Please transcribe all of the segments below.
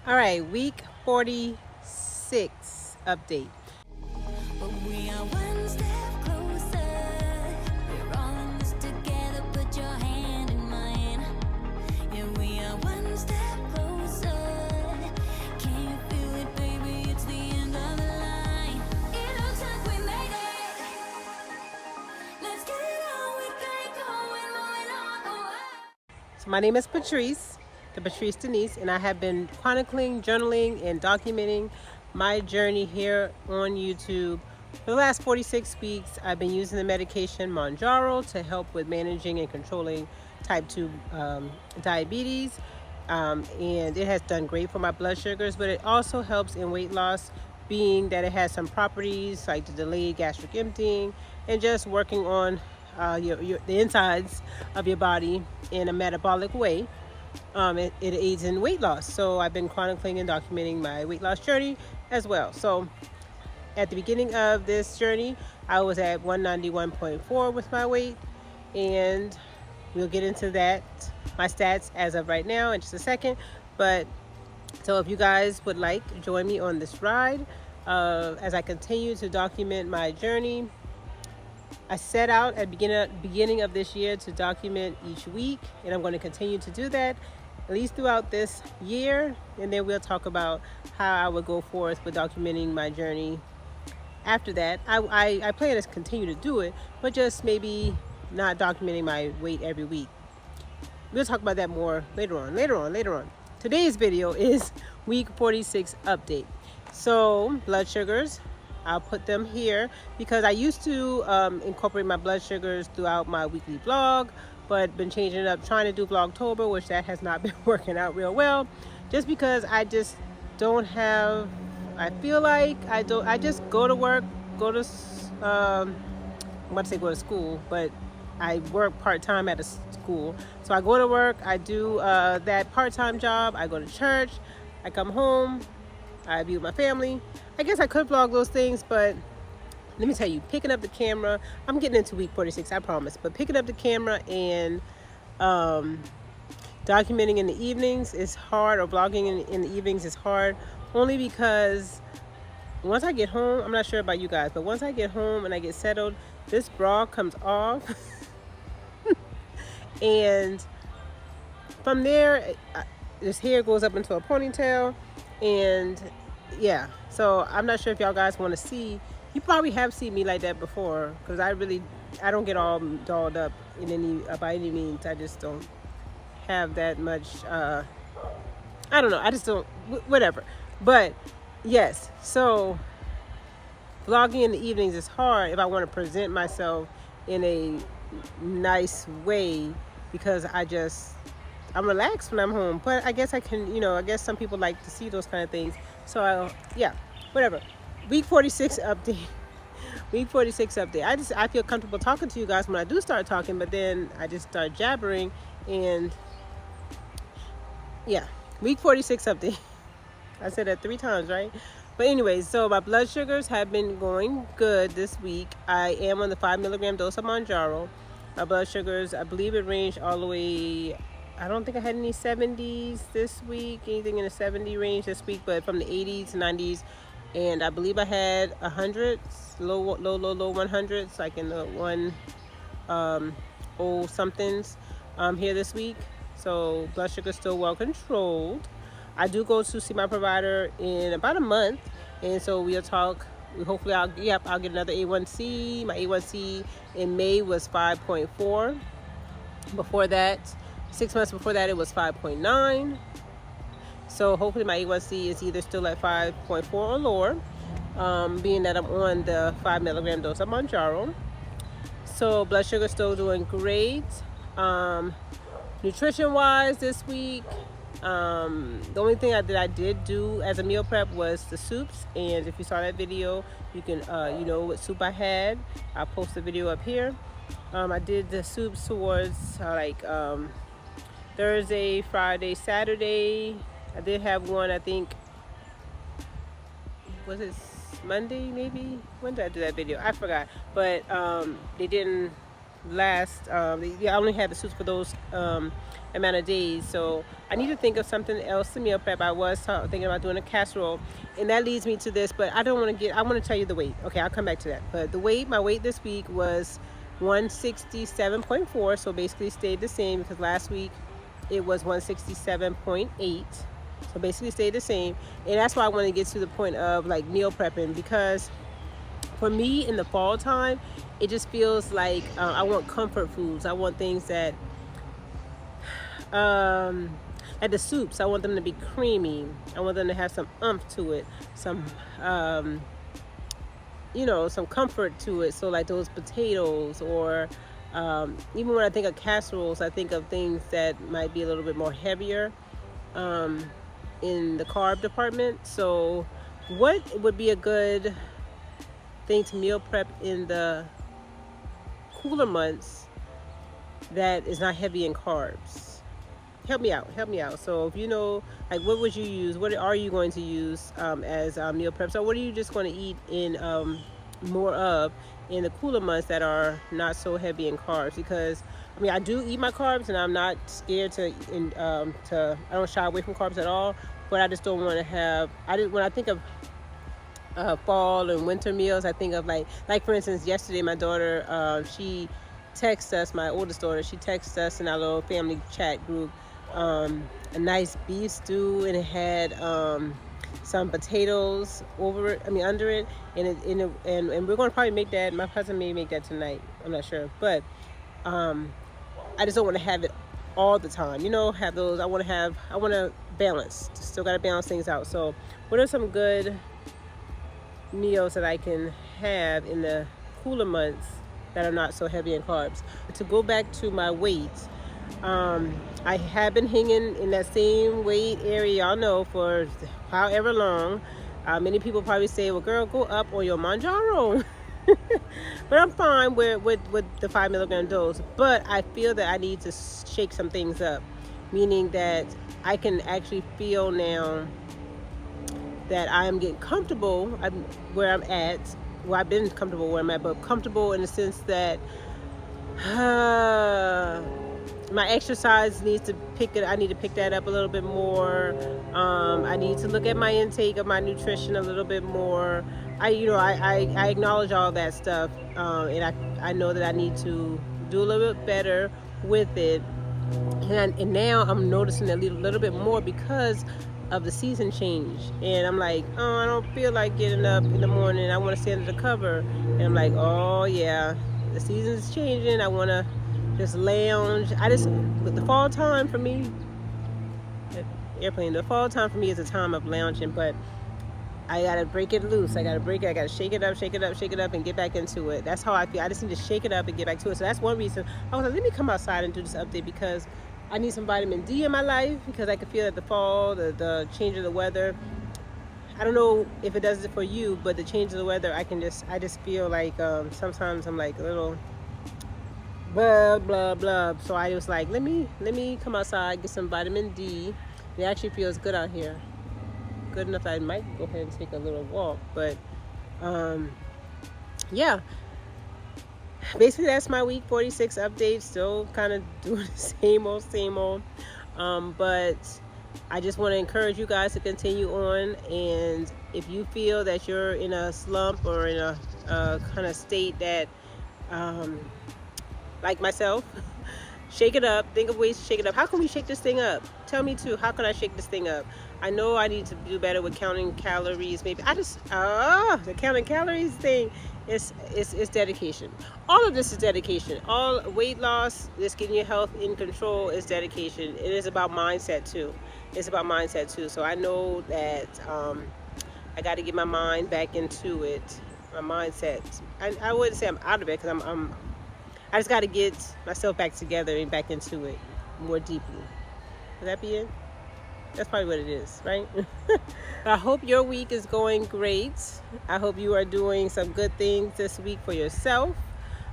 All right, week 46 update. But we are one step closer. We're all in this together. Put your hand in mine. Yeah, we are one step closer. Can you feel it, baby? It's the end of the line. It looks like we made it. Let's get it on. We got it going, moving on the way. So my name is Patrice, The.patrice.denise, and I have been chronicling, journaling, and documenting my journey here on YouTube. For the last 46 weeks, I've been using the medication Mounjaro to help with managing and controlling type 2 diabetes. And it has done great for my blood sugars, but it also helps in weight loss, being that it has some properties like the delayed gastric emptying and just working on the insides of your body in a metabolic way. It aids in weight loss. So I've been chronicling and documenting my weight loss journey as well. So at the beginning of this journey, I was at 191.4 with my weight, and we'll get into that, my stats as of right now in just a second. But so if you guys would like, join me on this ride as I continue to document my journey. I set out at beginning of this year to document each week, and I'm going to continue to do that at least throughout this year, and then we'll talk about how I would go forth with documenting my journey after that. I plan to continue to do it, but just maybe not documenting my weight every week. We'll talk about that more later on. Today's video is week 46 update. So blood sugars, I'll put them here because I used to incorporate my blood sugars throughout my weekly vlog, but been changing it up, trying to do Vlogtober, which that has not been working out real well, just because I just don't have, I feel like I just go to work, go to, I'm about to say go to school, but I work part-time at a school. So I go to work, I do that part-time job, I go to church, I come home, I be with my family. I guess I could vlog those things, but let me tell you, picking up the camera, I'm getting into week 46, I promise, but picking up the camera and documenting in the evenings is hard, or vlogging in the evenings is hard, only because once I get home, I'm not sure about you guys, but once I get home and I get settled, this bra comes off. And from there, this hair goes up into a ponytail, and yeah, so I'm not sure if y'all guys want to see. You probably have seen me like that before, because I don't get all dolled up by any means. I just don't have that much, I don't know, I just don't, whatever. But yes, so vlogging in the evenings is hard if I want to present myself in a nice way, because I'm relaxed when I'm home. But I guess I can, I guess some people like to see those kind of things. So yeah, whatever. Week 46 update. Week 46 update. I feel comfortable talking to you guys when I do start talking, but then I just start jabbering, and yeah, week 46 update. I said that 3 times, right? But anyways, so my blood sugars have been going good this week. I am on the 5 milligram dose of Mounjaro. My blood sugars, I believe it ranged all the way, I don't think I had any 70s this week, anything in the 70 range this week, but from the 80s, 90s, and I believe I had 100s, low 100s, like in the 1 somethings here this week. So blood sugar still well controlled. I do go to see my provider in about a month, and so we'll talk. Hopefully I'll get another A1C. My A1C in May was 5.4. Before that, 6 months before that, it was 5.9. So hopefully my A1C is either still at 5.4 or lower, being that I'm on the 5 milligram dose of Mounjaro. So blood sugar still doing great. Nutrition wise this week, the only thing that I did do as a meal prep was the soups, and if you saw that video, you can you know what soup I had. I'll post the video up here. I did the soups towards Thursday, Friday, Saturday. I did have one, I think, was it Monday maybe? When did I do that video? I forgot, but they didn't last. Yeah, I only had the soups for those amount of days, so I need to think of something else to meal prep. I was thinking about doing a casserole, and that leads me to this. But I don't want to get. I want to tell you the weight. Okay, I'll come back to that. But the weight, my weight this week was 167.4, so basically stayed the same because last week it was 167.8. So basically stayed the same. And that's why I want to get to the point of like meal prepping, because for me in the fall time, it just feels like I want comfort foods. I want things that, like the soups, I want them to be creamy. I want them to have some oomph to it, some, some comfort to it. So like those potatoes, or even when I think of casseroles, I think of things that might be a little bit more heavier in the carb department. So what would be a good thing to meal prep in the cooler months that is not heavy in carbs? Help me out. So if you know, like, what would you use? What are you going to use as meal prep? So what are you just going to eat in more of in the cooler months that are not so heavy in carbs? Because I mean, I do eat my carbs, and I'm not scared to I don't shy away from carbs at all. But I just don't want to have. When I think of fall and winter meals, I think of like for instance, yesterday my daughter, she texted us, my oldest daughter, she texted us in our little family chat group, a nice beef stew, and it had some potatoes under it, and we're going to probably make that. My cousin may make that tonight. I'm not sure, but I just don't want to have it all the time. Have those. I want to balance. Still got to balance things out. So, what are some good meals that I can have in the cooler months that are not so heavy in carbs? To go back to my weight, I have been hanging in that same weight area, y'all know, for however long. Many people probably say, well, girl, go up on your Mounjaro. But I'm fine with the 5 milligram dose. But I feel that I need to shake some things up, meaning that I can actually feel now that I am getting comfortable where I'm at. Well, I've been comfortable where I'm at, but comfortable in the sense that my exercise needs to I need to pick that up a little bit more. I need to look at my intake of my nutrition a little bit more. I acknowledge all that stuff, and I know that I need to do a little bit better with it. And now I'm noticing a little bit more because of the season change, and I'm like, oh, I don't feel like getting up in the morning. I want to stay under the cover, and I'm like, oh yeah, the season's changing. I want to just lounge. The fall time for me, the fall time for me is a time of lounging, but I gotta break it loose. I gotta shake it up, and get back into it. That's how I feel. I just need to shake it up and get back to it. So that's one reason I was like, let me come outside and do this update, because I need some vitamin D in my life, because I can feel that the fall, the change of the weather. I don't know if it does it for you, but the change of the weather, I just feel like sometimes I'm like a little blah blah blah. So I was like, let me come outside, get some vitamin D. It actually feels good out here. Good enough that I might go ahead and take a little walk. But yeah. Basically, that's my week 46 update. Still kind of doing the same old. But I just want to encourage you guys to continue on. And if you feel that you're in a slump or in a kind of state that, like myself, shake it up. Think of ways to shake it up. How can we shake this thing up? Tell me too. How can I shake this thing up? I know I need to do better with counting calories. Maybe the counting calories thing is dedication. All of this is dedication. All weight loss, just getting your health in control, is dedication. It is about mindset too. So I know that I got to get my mind back into it. My mindset. I wouldn't say I'm out of it, because I just got to get myself back together and back into it more deeply. Would that be it? That's probably what it is, right? I hope your week is going great. I hope you are doing some good things this week for yourself.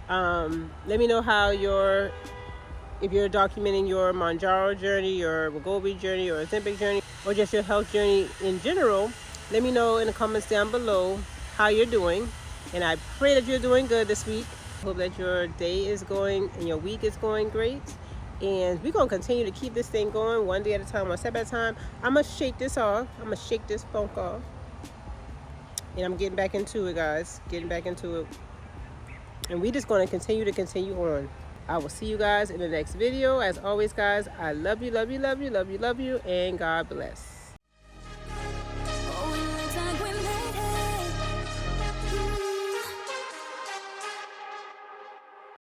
Let me know how if you're documenting your Mounjaro journey, your Wegovy journey, or Ozempic journey, or just your health journey in general. Let me know in the comments down below how you're doing. And I pray that you're doing good this week. Hope that your day is going and your week is going great. And we're going to continue to keep this thing going one day at a time, one step at a time. I'm going to shake this off. I'm going to shake this funk off. And I'm getting back into it, guys. Getting back into it. And we just going to continue on. I will see you guys in the next video. As always, guys, I love you, love you, love you, love you, love you, and God bless.